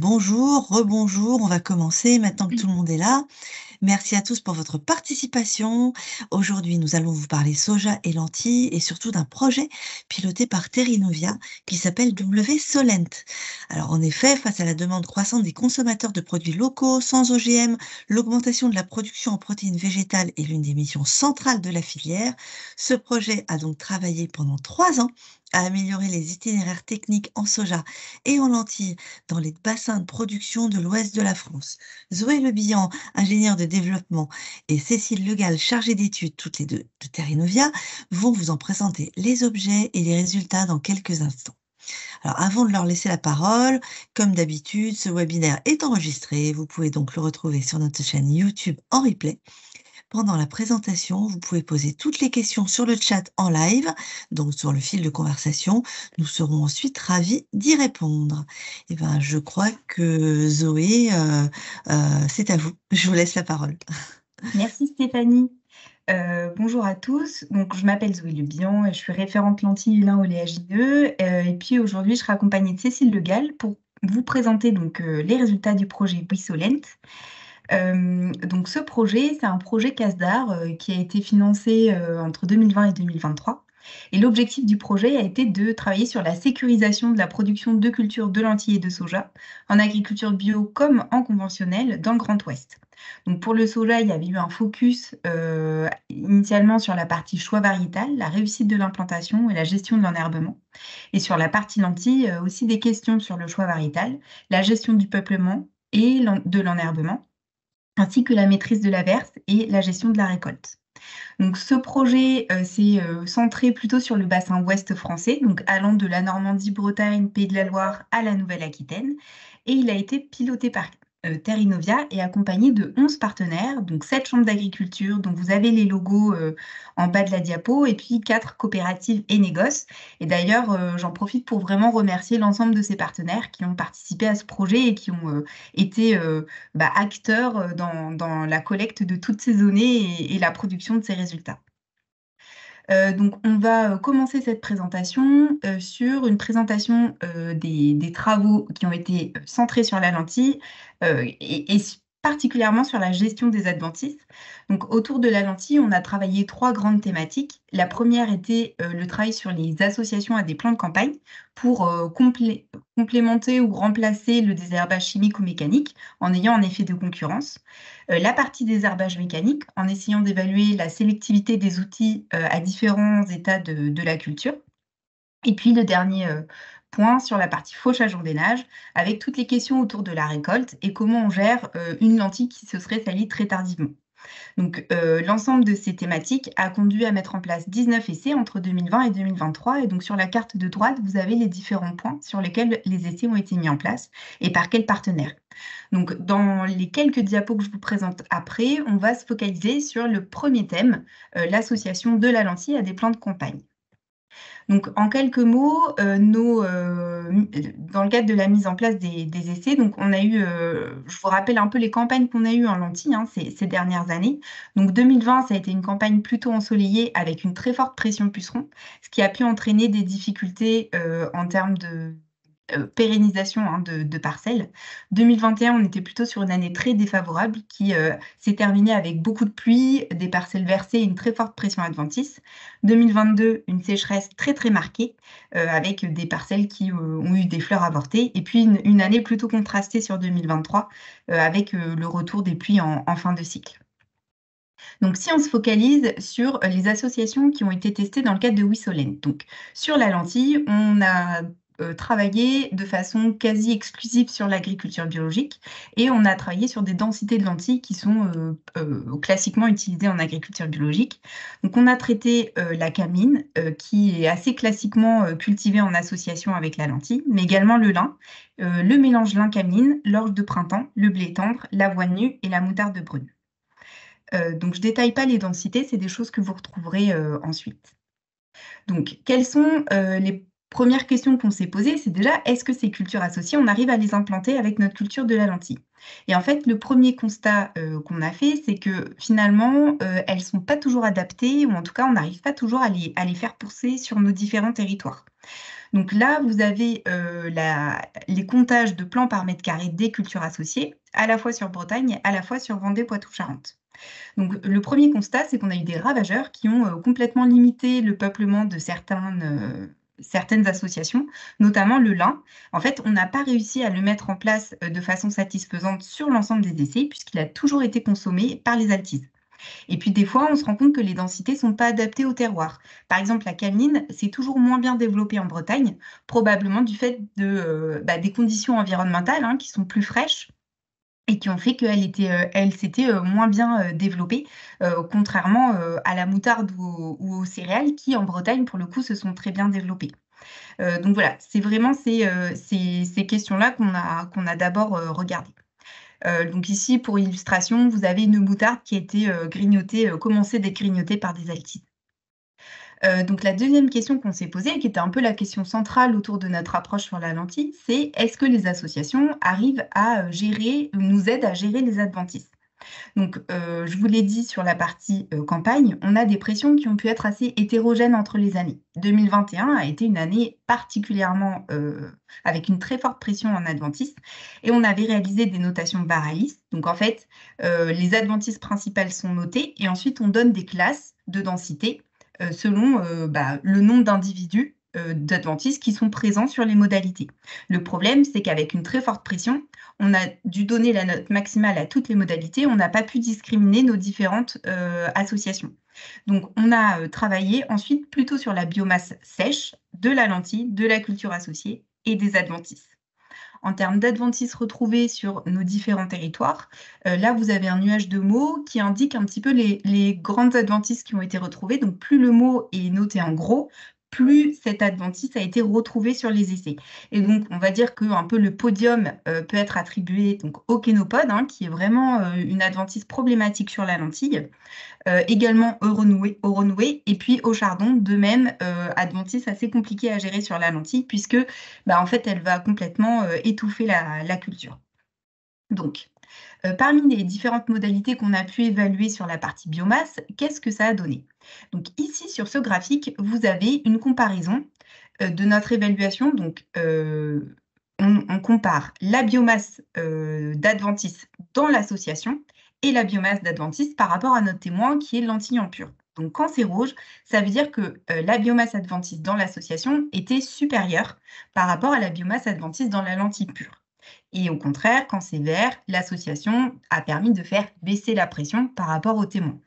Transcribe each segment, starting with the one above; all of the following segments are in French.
Bonjour, rebonjour, on va commencer maintenant que tout le monde est là. Merci à tous pour votre participation. Aujourd'hui, nous allons vous parler soja et lentilles et surtout d'un projet piloté par Terrinovia qui s'appelle W Solent. Alors en effet, face à la demande croissante des consommateurs de produits locaux, sans OGM, l'augmentation de la production en protéines végétales est l'une des missions centrales de la filière. Ce projet a donc travaillé pendant 3 ans à améliorer les itinéraires techniques en soja et en lentilles dans les bassins de production de l'ouest de la France. Zoé Lebihan, ingénieure de développement, et Cécile Legal, chargée d'études, toutes les deux de Terrinovia, vont vous en présenter les objets et les résultats dans quelques instants. Alors, avant de leur laisser la parole, comme d'habitude, ce webinaire est enregistré. Vous pouvez donc le retrouver sur notre chaîne YouTube en replay. Pendant la présentation, vous pouvez poser toutes les questions sur le chat en live, donc sur le fil de conversation. Nous serons ensuite ravis d'y répondre. Eh ben, je crois que Zoé, c'est à vous. Je vous laisse la parole. Merci Stéphanie. Bonjour à tous. Donc, je m'appelle Zoé Lebihan et je suis référente lentilles lin oléagineux. Et puis aujourd'hui, je serai accompagnée de Cécile Legal pour vous présenter les résultats du projet Buissolent. Donc, ce projet, c'est un projet CASDAR qui a été financé entre 2020 et 2023. Et l'objectif du projet a été de travailler sur la sécurisation de la production de cultures de lentilles et de soja en agriculture bio comme en conventionnel dans le Grand Ouest. Donc pour le soja, il y avait eu un focus initialement sur la partie choix variétal, la réussite de l'implantation et la gestion de l'enherbement. Et sur la partie lentilles, aussi des questions sur le choix variétal, la gestion du peuplement et de l'enherbement, ainsi que la maîtrise de l'averse et la gestion de la récolte. Donc ce projet s'est centré plutôt sur le bassin ouest français, donc allant de la Normandie, Bretagne, Pays de la Loire à la Nouvelle-Aquitaine. Et il a été piloté par Terrinovia et accompagné de 11 partenaires, donc 7 chambres d'agriculture dont vous avez les logos en bas de la diapo, et puis 4 coopératives et négoces. Et d'ailleurs, j'en profite pour vraiment remercier l'ensemble de ces partenaires qui ont participé à ce projet et qui ont été acteurs dans la collecte de toutes ces données et la production de ces résultats. Donc, on va commencer cette présentation sur une présentation des travaux qui ont été centrés sur la lentille et particulièrement sur la gestion des adventices. Donc, autour de la lentille, on a travaillé 3 grandes thématiques. La première était le travail sur les associations à des plans de campagne pour complémenter ou remplacer le désherbage chimique ou mécanique en ayant un effet de concurrence. La partie désherbage mécanique, en essayant d'évaluer la sélectivité des outils à différents états de la culture. Et puis le dernier point sur la partie fauchage-ondénage, avec toutes les questions autour de la récolte et comment on gère une lentille qui se serait salie très tardivement. Donc, l'ensemble de ces thématiques a conduit à mettre en place 19 essais entre 2020 et 2023. Et donc, sur la carte de droite, vous avez les différents points sur lesquels les essais ont été mis en place et par quels partenaires. Donc, dans les quelques diapos que je vous présente après, on va se focaliser sur le premier thème, l'association de la lentille à des plans de campagne. Donc, en quelques mots, dans le cadre de la mise en place des essais, donc on a eu, je vous rappelle un peu les campagnes qu'on a eues en lentilles ces dernières années. Donc 2020, ça a été une campagne plutôt ensoleillée avec une très forte pression puceron, ce qui a pu entraîner des difficultés en termes de pérennisation de parcelles. 2021, on était plutôt sur une année très défavorable qui s'est terminée avec beaucoup de pluie, des parcelles versées et une très forte pression adventice. 2022, une sécheresse très très marquée avec des parcelles qui ont eu des fleurs avortées. Et puis une année plutôt contrastée sur 2023 avec le retour des pluies en fin de cycle. Donc, si on se focalise sur les associations qui ont été testées dans le cadre de Buissolent. Donc, sur la lentille, on a travaillé de façon quasi exclusive sur l'agriculture biologique et on a travaillé sur des densités de lentilles qui sont classiquement utilisées en agriculture biologique. Donc, on a traité la camine qui est assez classiquement cultivée en association avec la lentille, mais également le lin, le mélange lin-camine, l'orge de printemps, le blé tendre, l'avoine nue et la moutarde brune. Donc, je ne détaille pas les densités, c'est des choses que vous retrouverez ensuite. Donc, quelles sont les premières questions qu'on s'est posées? C'est déjà, est-ce que ces cultures associées, on arrive à les implanter avec notre culture de la lentille? Et en fait, le premier constat qu'on a fait, c'est que finalement, elles ne sont pas toujours adaptées, ou en tout cas, on n'arrive pas toujours à les faire pousser sur nos différents territoires. Donc là, vous avez les comptages de plants par mètre carré des cultures associées, à la fois sur Bretagne et à la fois sur Vendée, Poitou-Charentes. Donc le premier constat, c'est qu'on a eu des ravageurs qui ont complètement limité le peuplement de certaines associations, notamment le lin. En fait, on n'a pas réussi à le mettre en place de façon satisfaisante sur l'ensemble des essais, puisqu'il a toujours été consommé par les altises. Et puis des fois, on se rend compte que les densités ne sont pas adaptées au terroir. Par exemple, la cameline, c'est toujours moins bien développé en Bretagne, probablement du fait des conditions environnementales qui sont plus fraîches et qui ont fait elle s'était moins bien développée, contrairement à la moutarde ou aux céréales qui, en Bretagne, pour le coup, se sont très bien développées. Donc voilà, c'est vraiment ces questions-là qu'on a d'abord regardées. Donc ici, pour illustration, vous avez une moutarde qui a été commencé d'être grignotée par des altides. Donc la deuxième question qu'on s'est posée, et qui était un peu la question centrale autour de notre approche sur la lentille, c'est est-ce que les associations arrivent à nous aident à gérer les adventices? Donc, je vous l'ai dit sur la partie campagne, on a des pressions qui ont pu être assez hétérogènes entre les années. 2021 a été une année particulièrement avec une très forte pression en adventices et on avait réalisé des notations Baralis. Donc, en fait, les adventices principales sont notées et ensuite on donne des classes de densité selon le nombre d'individus d'adventistes qui sont présents sur les modalités. Le problème, c'est qu'avec une très forte pression, on a dû donner la note maximale à toutes les modalités, on n'a pas pu discriminer nos différentes associations. Donc, on a travaillé ensuite plutôt sur la biomasse sèche de la lentille, de la culture associée et des adventices. En termes d'adventices retrouvés sur nos différents territoires, là, vous avez un nuage de mots qui indique un petit peu les grandes adventices qui ont été retrouvées. Donc, plus le mot est noté en gros, plus cette adventice a été retrouvée sur les essais. Et donc, on va dire que un peu le podium peut être attribué donc, au kénopode, qui est vraiment une adventice problématique sur la lentille. Également au renoué, et puis au chardon, de même, adventice assez compliqué à gérer sur la lentille, puisque en fait, elle va complètement étouffer la culture. Donc, parmi les différentes modalités qu'on a pu évaluer sur la partie biomasse, qu'est-ce que ça a donné? Donc ici, sur ce graphique, vous avez une comparaison de notre évaluation. Donc, on compare la biomasse d'adventice dans l'association et la biomasse d'adventice par rapport à notre témoin qui est lentille en pur. Donc, quand c'est rouge, ça veut dire que la biomasse adventice dans l'association était supérieure par rapport à la biomasse adventice dans la lentille pure. Et au contraire, quand c'est vert, l'association a permis de faire baisser la pression par rapport au témoin.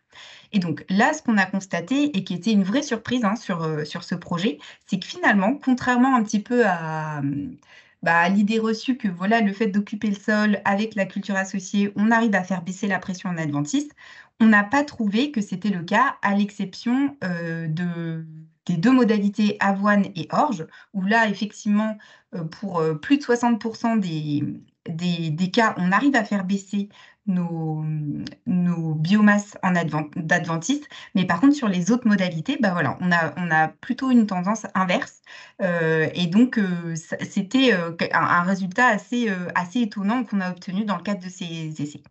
Et donc là, ce qu'on a constaté et qui était une vraie surprise sur ce projet, c'est que finalement, contrairement un petit peu à l'idée reçue que voilà, le fait d'occuper le sol avec la culture associée, on arrive à faire baisser la pression en adventice, on n'a pas trouvé que c'était le cas, à l'exception des deux modalités avoine et orge, où là, effectivement, pour plus de 60% des cas, on arrive à faire baisser nos biomasses d'adventice. Mais par contre, sur les autres modalités, voilà, on a plutôt une tendance inverse. Et donc, c'était un résultat assez étonnant qu'on a obtenu dans le cadre de ces essais.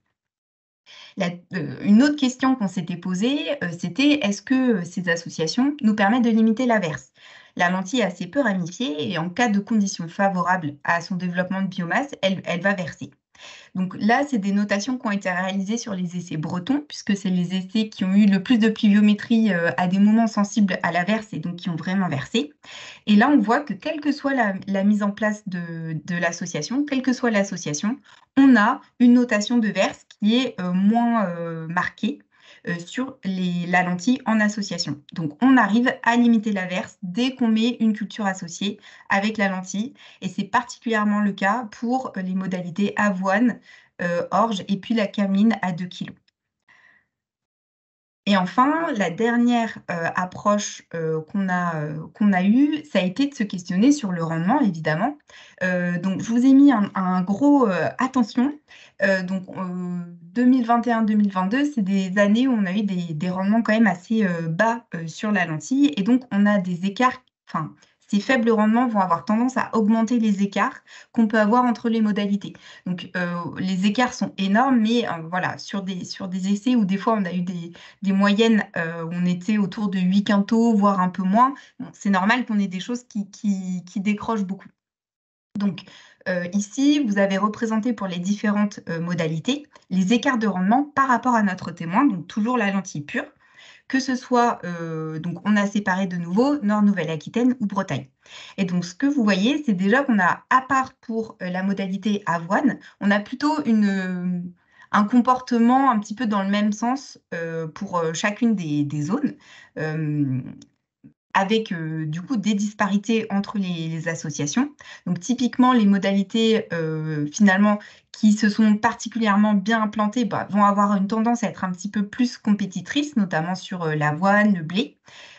Une autre question qu'on s'était posée, c'était est-ce que ces associations nous permettent de limiter l'averse? La lentille est assez peu ramifiée et en cas de conditions favorables à son développement de biomasse, elle va verser. Donc là, c'est des notations qui ont été réalisées sur les essais bretons, puisque c'est les essais qui ont eu le plus de pluviométrie à des moments sensibles à l'averse et donc qui ont vraiment versé. Et là, on voit que quelle que soit la mise en place de l'association, quelle que soit l'association, on a une notation de verse qui est moins marquée sur la lentille en association. Donc, on arrive à limiter l'averse dès qu'on met une culture associée avec la lentille. Et c'est particulièrement le cas pour les modalités avoine, orge et puis la cameline à 2 kg. Et enfin, la dernière approche qu'on a eue, ça a été de se questionner sur le rendement, évidemment. Donc, je vous ai mis un gros attention. Donc, 2021-2022, c'est des années où on a eu des rendements quand même assez bas sur la lentille. Et donc, on a des écarts. Enfin, ces faibles rendements vont avoir tendance à augmenter les écarts qu'on peut avoir entre les modalités. Donc, les écarts sont énormes, mais voilà, sur des essais où des fois on a eu des moyennes où on était autour de 8 quintaux, voire un peu moins, bon, c'est normal qu'on ait des choses qui décrochent beaucoup. Donc, ici, vous avez représenté pour les différentes modalités les écarts de rendement par rapport à notre témoin, donc toujours la lentille pure, que ce soit, donc on a séparé de nouveau Nord, Nouvelle-Aquitaine ou Bretagne. Et donc, ce que vous voyez, c'est déjà qu'on a, à part pour la modalité avoine, on a plutôt un comportement un petit peu dans le même sens pour chacune des zones. Euh, avec du coup des disparités entre les associations. Donc typiquement, les modalités finalement qui se sont particulièrement bien implantées vont avoir une tendance à être un petit peu plus compétitrices, notamment sur l'avoine, le blé.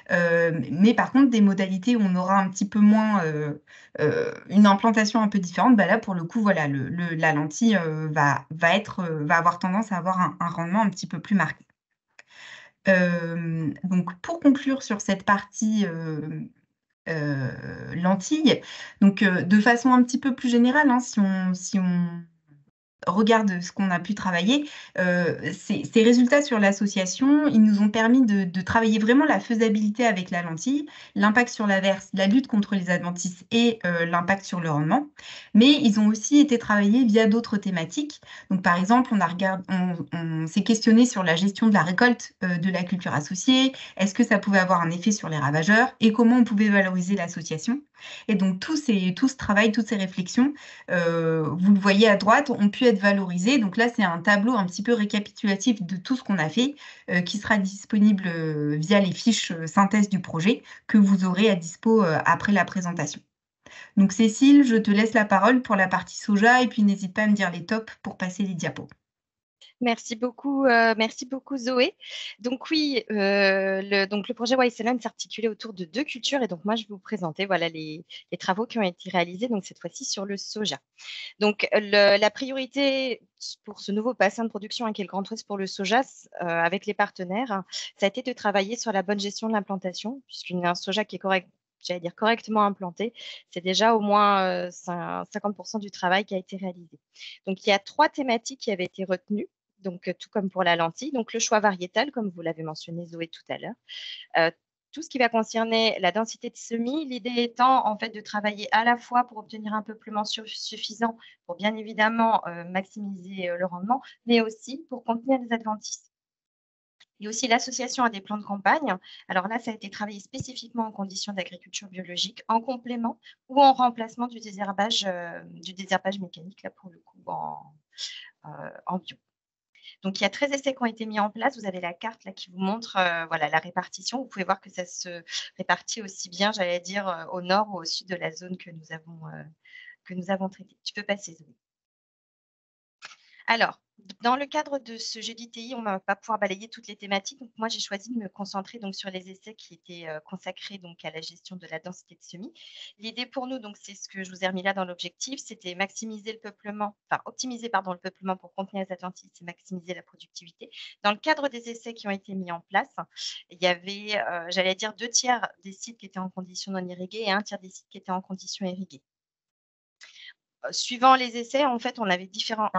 Mais par contre, des modalités où on aura un petit peu moins une implantation un peu différente, là pour le coup, voilà, la lentille va avoir tendance à avoir un rendement un petit peu plus marqué. Donc pour conclure sur cette partie lentilles, donc de façon un petit peu plus générale, hein, si on regarde ce qu'on a pu travailler, ces résultats sur l'association, ils nous ont permis de travailler vraiment la faisabilité avec la lentille, l'impact sur l'averse, la lutte contre les adventices et l'impact sur le rendement. Mais ils ont aussi été travaillés via d'autres thématiques. Donc, par exemple, on s'est questionné sur la gestion de la récolte de la culture associée. Est-ce que ça pouvait avoir un effet sur les ravageurs et comment on pouvait valoriser l'association? Et donc, tout ce travail, toutes ces réflexions, vous le voyez à droite, ont pu être valorisés. Donc là, c'est un tableau un petit peu récapitulatif de tout ce qu'on a fait, qui sera disponible via les fiches synthèse du projet que vous aurez à dispo après la présentation. Donc Cécile, je te laisse la parole pour la partie soja et puis n'hésite pas à me dire les tops pour passer les diapos. Merci beaucoup Zoé. Donc oui, le projet Waiselon s'articulait autour de 2 cultures et donc moi je vais vous présenter voilà les travaux qui ont été réalisés donc cette fois-ci sur le soja. Donc la priorité pour ce nouveau bassin de production qui est le Grand Ouest pour le soja avec les partenaires, hein, ça a été de travailler sur la bonne gestion de l'implantation puisqu'un soja qui est correct, j'allais dire correctement implanté, c'est déjà au moins 50% du travail qui a été réalisé. Donc il y a 3 thématiques qui avaient été retenues. Donc, tout comme pour la lentille. Donc, le choix variétal, comme vous l'avez mentionné, Zoé, tout à l'heure. Tout ce qui va concerner la densité de semis, l'idée étant en fait de travailler à la fois pour obtenir un peuplement suffisant pour bien évidemment maximiser le rendement, mais aussi pour contenir les adventices. Il y a aussi l'association à des plans de campagne. Alors là, ça a été travaillé spécifiquement en conditions d'agriculture biologique, en complément ou en remplacement du désherbage mécanique, là pour le coup en bio. Donc, il y a 13 essais qui ont été mis en place. Vous avez la carte là qui vous montre voilà, la répartition. Vous pouvez voir que ça se répartit aussi bien, j'allais dire, au nord ou au sud de la zone que nous avons traitée. Tu peux passer, Zoé. Alors, dans le cadre de ce jeudi TI, on ne va pas pouvoir balayer toutes les thématiques. Donc, moi, j'ai choisi de me concentrer donc, sur les essais qui étaient consacrés donc, à la gestion de la densité de semis. L'idée pour nous, donc, c'est ce que je vous ai remis là dans l'objectif, c'était maximiser le peuplement, enfin optimiser pardon, le peuplement pour contenir les adventices et maximiser la productivité. Dans le cadre des essais qui ont été mis en place, il y avait, j'allais dire, 2 tiers des sites qui étaient en conditions non irriguées et 1 tiers des sites qui étaient en conditions irriguées. Suivant les essais, en fait, on avait différents.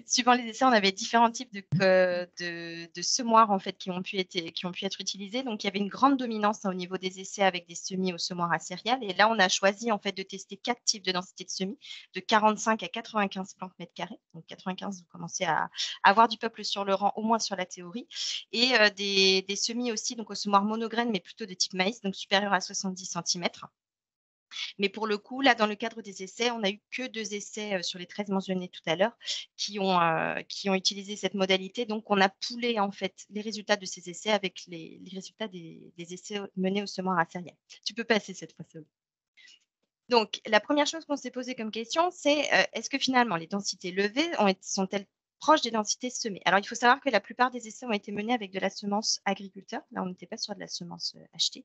Suivant les essais, on avait différents types de semoirs en fait, qui ont pu être utilisés. Donc, il y avait une grande dominance au niveau des essais avec des semis au semoir à céréales. Et là, on a choisi en fait, de tester 4 types de densité de semis, de 45 à 95 plantes mètres carrés. Donc, 95, vous commencez à avoir du peuple sur le rang, au moins sur la théorie. Et des semis aussi donc, au semoir monograine, mais plutôt de type maïs, donc supérieur à 70 cm. Mais pour le coup, là, dans le cadre des essais, on n'a eu que 2 essais sur les 13 mentionnés tout à l'heure qui ont utilisé cette modalité. Donc, on a poolé en fait les résultats de ces essais avec les résultats des essais menés au semoir à céréales. Tu peux passer cette fois, Sophie. Donc, la première chose qu'on s'est posée comme question, c'est est-ce que finalement les densités levées sont-elles proches des densités semées? Alors, il faut savoir que la plupart des essais ont été menés avec de la semence agriculteur. Là, on n'était pas sur de la semence achetée.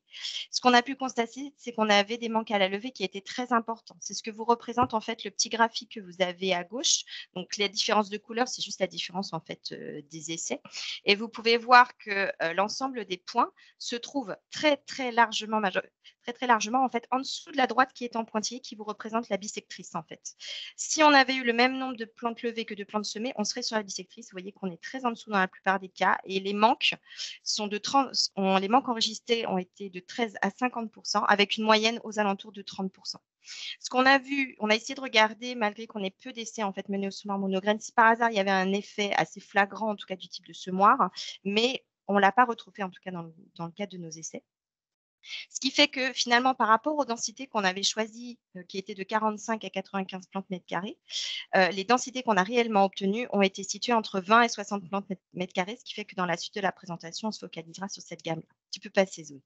Ce qu'on a pu constater, c'est qu'on avait des manques à la levée qui étaient très importants. C'est ce que vous représente en fait le petit graphique que vous avez à gauche. Donc, la différence de couleur, c'est juste la différence en fait des essais. Et vous pouvez voir que l'ensemble des points se trouve très, très largement très très largement en fait en dessous de la droite qui est en pointillé qui vous représente la bissectrice en fait. Si on avait eu le même nombre de plantes levées que de plantes semées, on serait sur la bissectrice. Vous voyez qu'on est très en dessous dans la plupart des cas et les manques sont de 30, les manques enregistrés ont été de 13 à 50% avec une moyenne aux alentours de 30%. Ce qu'on a vu, on a essayé de regarder, malgré qu'on ait peu d'essais en fait menés au semoir monograine, si par hasard il y avait un effet assez flagrant, en tout cas du type de semoir, mais on ne l'a pas retrouvé en tout cas dans le cadre de nos essais. Ce qui fait que finalement, par rapport aux densités qu'on avait choisies, qui étaient de 45 à 95 plantes mètres carrés, les densités qu'on a réellement obtenues ont été situées entre 20 et 60 plantes mètres carrés, ce qui fait que dans la suite de la présentation, on se focalisera sur cette gamme-là. Tu peux passer, Zoé.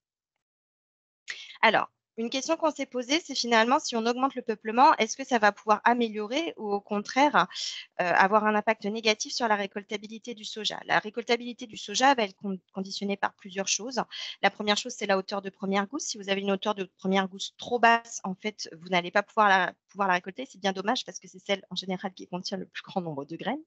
Alors, une question qu'on s'est posée, c'est finalement si on augmente le peuplement, est-ce que ça va pouvoir améliorer ou au contraire avoir un impact négatif sur la récoltabilité du soja? La récoltabilité du soja va être conditionnée par plusieurs choses. La première chose, c'est la hauteur de première gousse. Si vous avez une hauteur de première gousse trop basse, en fait, vous n'allez pas pouvoir la récolter. C'est bien dommage parce que c'est celle en général qui contient le plus grand nombre de graines.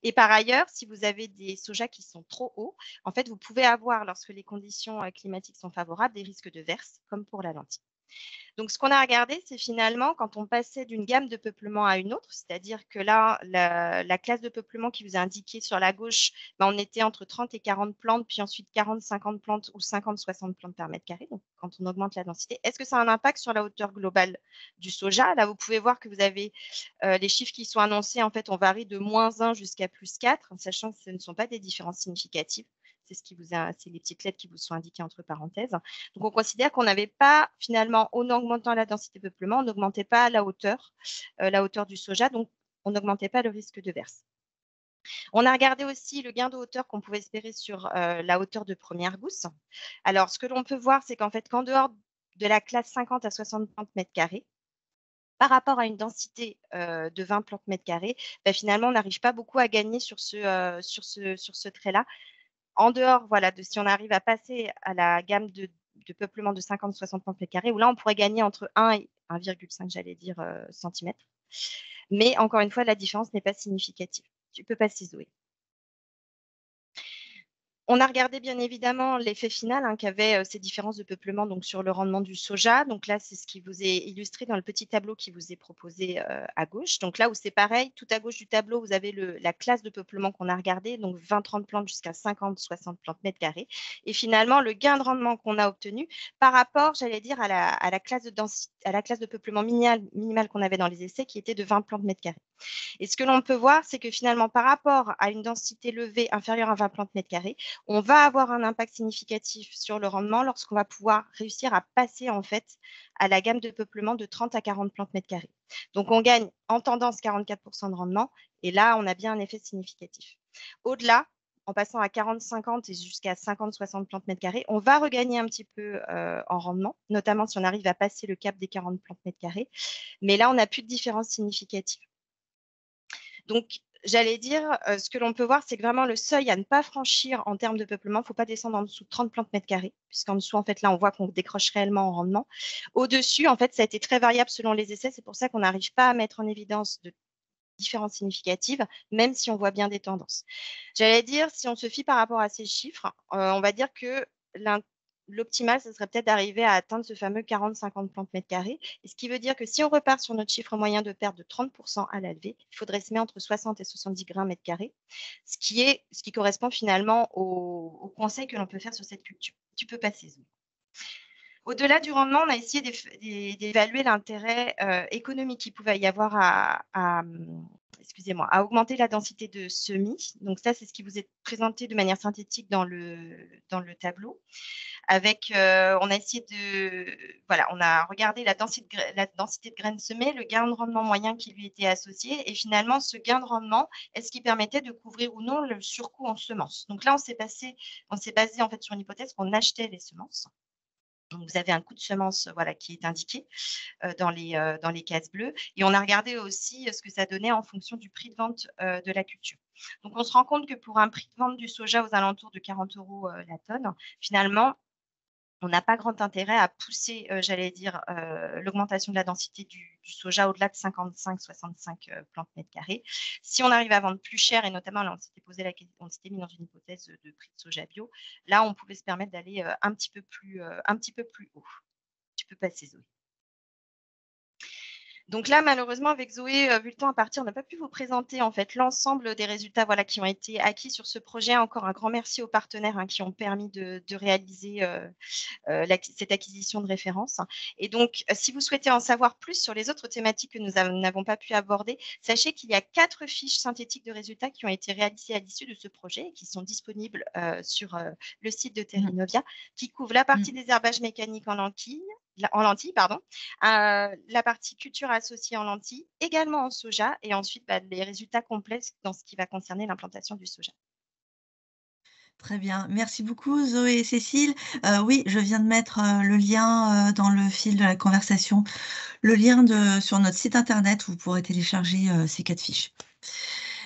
Et par ailleurs, si vous avez des sojas qui sont trop hauts, en fait, vous pouvez avoir, lorsque les conditions climatiques sont favorables, des risques de verse, comme pour la lentille. Donc, ce qu'on a regardé, c'est finalement quand on passait d'une gamme de peuplement à une autre, c'est-à-dire que là, la classe de peuplement qui vous est indiquée sur la gauche, ben, on était entre 30 et 40 plantes, puis ensuite 40, 50 plantes ou 50, 60 plantes par mètre carré. Donc, quand on augmente la densité, est-ce que ça a un impact sur la hauteur globale du soja? Là, vous pouvez voir que vous avez les chiffres qui sont annoncés, en fait, on varie de -1 jusqu'à +4, sachant que ce ne sont pas des différences significatives. C'est les petites lettres qui vous sont indiquées entre parenthèses. Donc, on considère qu'on n'avait pas, finalement, en augmentant la densité de peuplement, on n'augmentait pas la hauteur du soja, donc on n'augmentait pas le risque de verse. On a regardé aussi le gain de hauteur qu'on pouvait espérer sur la hauteur de première gousse. Alors, ce que l'on peut voir, c'est qu'en fait, qu'en dehors de la classe 50 à 60 plantes mètres carrés, par rapport à une densité de 20 plantes mètres carrés, ben, finalement, on n'arrive pas beaucoup à gagner sur ce trait-là. En dehors, voilà, de si on arrive à passer à la gamme de peuplement de 50-60 plantes mètres carrés, où là, on pourrait gagner entre 1 et 1,5, j'allais dire, centimètres. Mais encore une fois, la différence n'est pas significative. Tu peux passer, Zoé. On a regardé bien évidemment l'effet final qu'avaient ces différences de peuplement donc, sur le rendement du soja. Donc là, c'est ce qui vous est illustré dans le petit tableau qui vous est proposé à gauche. Donc là où c'est pareil, tout à gauche du tableau, vous avez la classe de peuplement qu'on a regardé, donc 20-30 plantes jusqu'à 50-60 plantes mètres carrés. Et finalement, le gain de rendement qu'on a obtenu par rapport, j'allais dire, à la classe de peuplement minimale qu'on avait dans les essais qui était de 20 plantes mètres carrés. Et ce que l'on peut voir, c'est que finalement, par rapport à une densité levée inférieure à 20 plantes mètres carrés, on va avoir un impact significatif sur le rendement lorsqu'on va pouvoir réussir à passer en fait à la gamme de peuplement de 30 à 40 plantes mètres carrés. Donc, on gagne en tendance 44% de rendement et là, on a bien un effet significatif. Au-delà, en passant à 40-50 et jusqu'à 50-60 plantes mètres carrés, on va regagner un petit peu en rendement, notamment si on arrive à passer le cap des 40 plantes mètres carrés. Mais là, on n'a plus de différence significative. Donc, j'allais dire, ce que l'on peut voir, c'est que vraiment le seuil à ne pas franchir en termes de peuplement, il ne faut pas descendre en dessous de 30 plantes mètres carrés, puisqu'en dessous, en fait, là, on voit qu'on décroche réellement en rendement. Au-dessus, en fait, ça a été très variable selon les essais. C'est pour ça qu'on n'arrive pas à mettre en évidence de différences significatives, même si on voit bien des tendances. J'allais dire, si on se fie par rapport à ces chiffres, on va dire que l'optimal, ce serait peut-être d'arriver à atteindre ce fameux 40-50 plantes mètres carrés. Et ce qui veut dire que si on repart sur notre chiffre moyen de perte de 30% à la levée, il faudrait semer entre 60 et 70 grammes mètre carré, ce qui correspond finalement au conseil que l'on peut faire sur cette culture. Tu peux passer, Zoé. Au-delà du rendement, on a essayé d'évaluer l'intérêt économique qu'il pouvait y avoir à augmenter la densité de semis. Donc ça, c'est ce qui vous est présenté de manière synthétique dans le tableau. On a essayé on a regardé la densité de graines semées, le gain de rendement moyen qui lui était associé, et finalement, ce gain de rendement, est-ce qu'il permettait de couvrir ou non le surcoût en semences? Donc là, on s'est basé en fait sur une hypothèse qu'on achetait les semences. Donc, vous avez un coût de semence qui est indiqué dans les cases bleues. Et on a regardé aussi ce que ça donnait en fonction du prix de vente de la culture. Donc, on se rend compte que pour un prix de vente du soja aux alentours de 40 € la tonne, finalement, on n'a pas grand intérêt à pousser, l'augmentation de la densité du soja au-delà de 55-65 plantes mètres carrés. Si on arrive à vendre plus cher, et notamment là, on s'était mis dans une hypothèse de prix de soja bio, là, on pouvait se permettre d'aller un petit peu plus haut. tu peux passer, Zoé. Donc là, malheureusement, avec Zoé, vu le temps à partir, on n'a pas pu vous présenter en fait l'ensemble des résultats qui ont été acquis sur ce projet. Encore un grand merci aux partenaires qui ont permis de réaliser cette acquisition de référence. Et donc, si vous souhaitez en savoir plus sur les autres thématiques que nous n'avons pas pu aborder, sachez qu'il y a 4 fiches synthétiques de résultats qui ont été réalisées à l'issue de ce projet et qui sont disponibles sur le site de Terinovia, qui couvrent la partie des herbages mécaniques en lentilles, la partie culture associée en lentilles, également en soja, et ensuite les résultats complets dans ce qui va concerner l'implantation du soja. Très bien. Merci beaucoup, Zoé et Cécile. Oui, je viens de mettre le lien dans le fil de la conversation, le lien sur notre site internet où vous pourrez télécharger ces 4 fiches.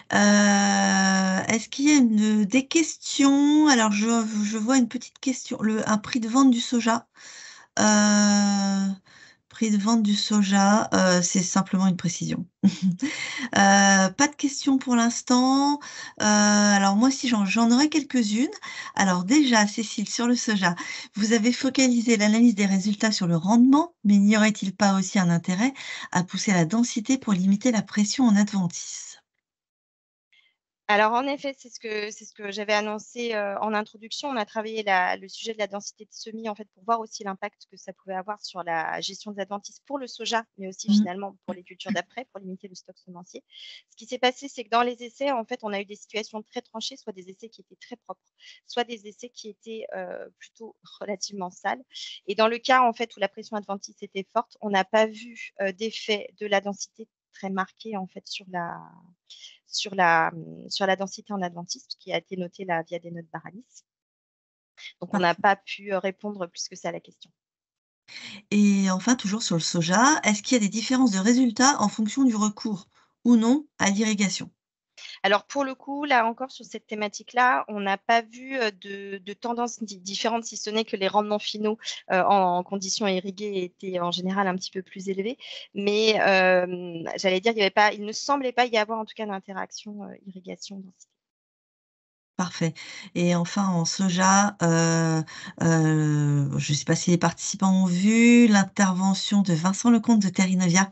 Est-ce qu'il y a des questions? Alors, je vois une petite question. Un prix de vente du soja. Prix de vente du soja, c'est simplement une précision. Pas de questions pour l'instant. Alors moi, si j'en aurais quelques-unes. Alors déjà, Cécile, sur le soja, vous avez focalisé l'analyse des résultats sur le rendement, mais n'y aurait-il pas aussi un intérêt à pousser la densité pour limiter la pression en adventice? Alors, en effet, c'est ce que j'avais annoncé en introduction. On a travaillé le sujet de la densité de semis en fait, pour voir aussi l'impact que ça pouvait avoir sur la gestion des adventices pour le soja, mais aussi finalement pour les cultures d'après, pour limiter le stock semencier. Ce qui s'est passé, c'est que dans les essais, en fait, on a eu des situations très tranchées, soit des essais qui étaient très propres, soit des essais qui étaient plutôt relativement sales. Et dans le cas en fait, où la pression adventice était forte, on n'a pas vu d'effet de la densité très marqué en fait, sur la densité en adventice, qui a été notée là via des notes Baralis. Donc, on n'a pas pu répondre plus que ça à la question. Et enfin, toujours sur le soja, est-ce qu'il y a des différences de résultats en fonction du recours ou non à l'irrigation? Alors, pour le coup, là encore, sur cette thématique-là, on n'a pas vu de tendances différentes, si ce n'est que les rendements finaux en conditions irriguées étaient en général un petit peu plus élevés. Mais j'allais dire, il ne semblait pas y avoir en tout cas d'interaction irrigation-densité. Parfait. Et enfin, en soja, je ne sais pas si les participants ont vu l'intervention de Vincent Lecomte de Terinovia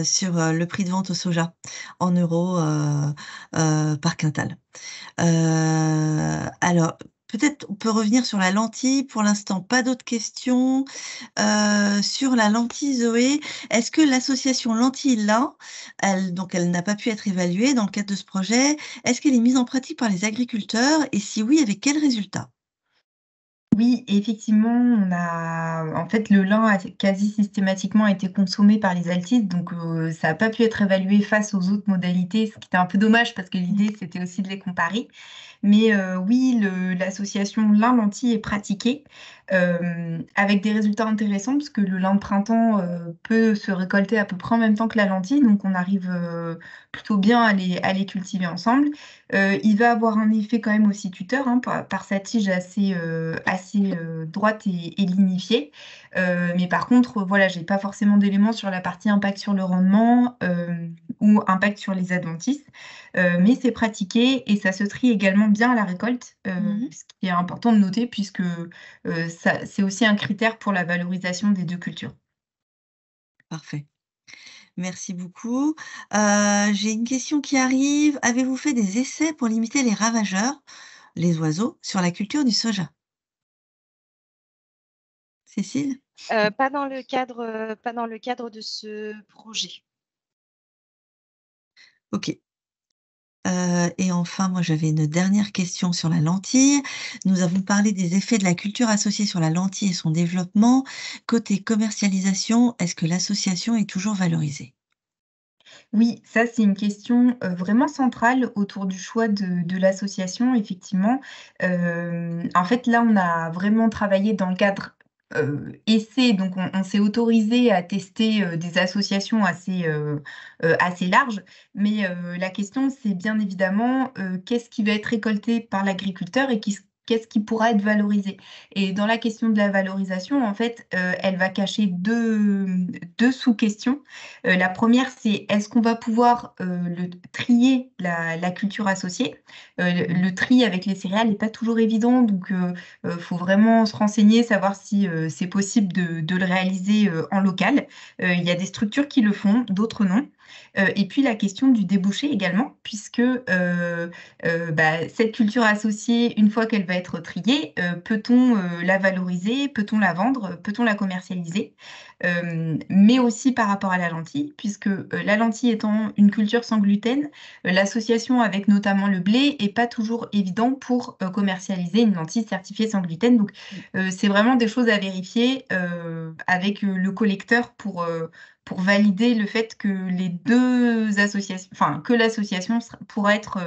sur le prix de vente au soja en euros par quintal. Alors, peut-être on peut revenir sur la lentille. Pour l'instant, pas d'autres questions. Sur la lentille, Zoé, est-ce que l'association lentille-lin, elle n'a pas pu être évaluée dans le cadre de ce projet, est-ce qu'elle est mise en pratique par les agriculteurs et si oui, avec quels résultats? Oui, effectivement, en fait, le lin a quasi systématiquement été consommé par les altistes, donc ça n'a pas pu être évalué face aux autres modalités, ce qui était un peu dommage parce que l'idée, c'était aussi de les comparer. Mais oui, l'association lin-lentille est pratiquée avec des résultats intéressants parce que le lin de printemps peut se récolter à peu près en même temps que la lentille, donc on arrive plutôt bien à les cultiver ensemble. Il va avoir un effet quand même aussi tuteur par sa tige assez droite et lignifiée. Mais par contre, voilà, j'ai pas forcément d'éléments sur la partie impact sur le rendement ou impact sur les adventices. Mais c'est pratiqué et ça se trie également bien à la récolte, ce qui est important de noter puisque c'est aussi un critère pour la valorisation des 2 cultures. Parfait. Merci beaucoup. J'ai une question qui arrive. Avez-vous fait des essais pour limiter les ravageurs, les oiseaux, sur la culture du soja? Cécile? Pas dans le cadre de ce projet. OK. Et enfin, moi, j'avais une dernière question sur la lentille. Nous avons parlé des effets de la culture associée sur la lentille et son développement. Côté commercialisation, est-ce que l'association est toujours valorisée? Oui, ça, c'est une question, vraiment centrale autour du choix de l'association, effectivement. En fait, là, on a vraiment travaillé dans le cadre, essai, donc on s'est autorisé à tester, des associations assez larges. Mais, la question, c'est bien évidemment, qu'est-ce qui va être récolté par l'agriculteur et qu'est-ce qui pourra être valorisé. Et dans la question de la valorisation, en fait, elle va cacher deux sous-questions. La première, c'est est-ce qu'on va pouvoir trier la culture associée. Le tri avec les céréales n'est pas toujours évident, donc faut vraiment se renseigner, savoir si c'est possible de le réaliser en local. Il y a des structures qui le font, d'autres non. Et puis la question du débouché également, puisque cette culture associée, une fois qu'elle va être triée, peut-on la valoriser, peut-on la vendre, peut-on la commercialiser? Mais aussi par rapport à la lentille, puisque la lentille étant une culture sans gluten, l'association avec notamment le blé est pas toujours évident pour commercialiser une lentille certifiée sans gluten. Donc, c'est vraiment des choses à vérifier avec le collecteur pour valider le fait que les deux associations, enfin, que l'association pourra être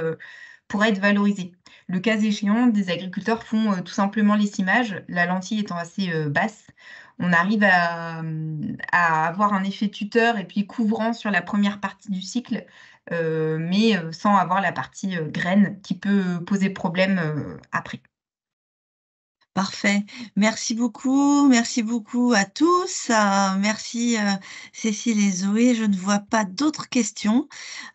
valorisée. Le cas échéant, des agriculteurs font tout simplement l'essaimage, la lentille étant assez basse. On arrive à avoir un effet tuteur et puis couvrant sur la première partie du cycle, mais sans avoir la partie graine qui peut poser problème après. Parfait. Merci beaucoup à tous. Merci Cécile et Zoé. Je ne vois pas d'autres questions.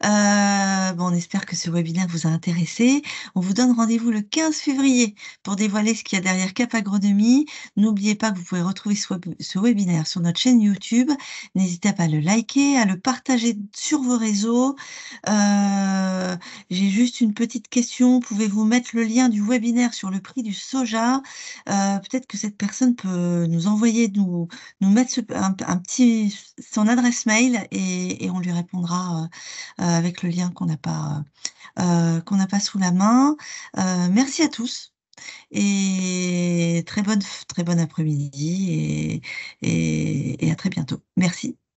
On espère que ce webinaire vous a intéressé. On vous donne rendez-vous le 15 février pour dévoiler ce qu'il y a derrière Cap Agronomie. N'oubliez pas que vous pouvez retrouver ce webinaire sur notre chaîne YouTube. N'hésitez pas à le liker, à le partager sur vos réseaux. J'ai juste une petite question. Pouvez-vous mettre le lien du webinaire sur le prix du soja? Peut-être que cette personne peut nous envoyer, nous mettre un petit, son adresse mail et on lui répondra avec le lien qu'on n'a pas sous la main. Merci à tous et très bonne après-midi et à très bientôt. Merci.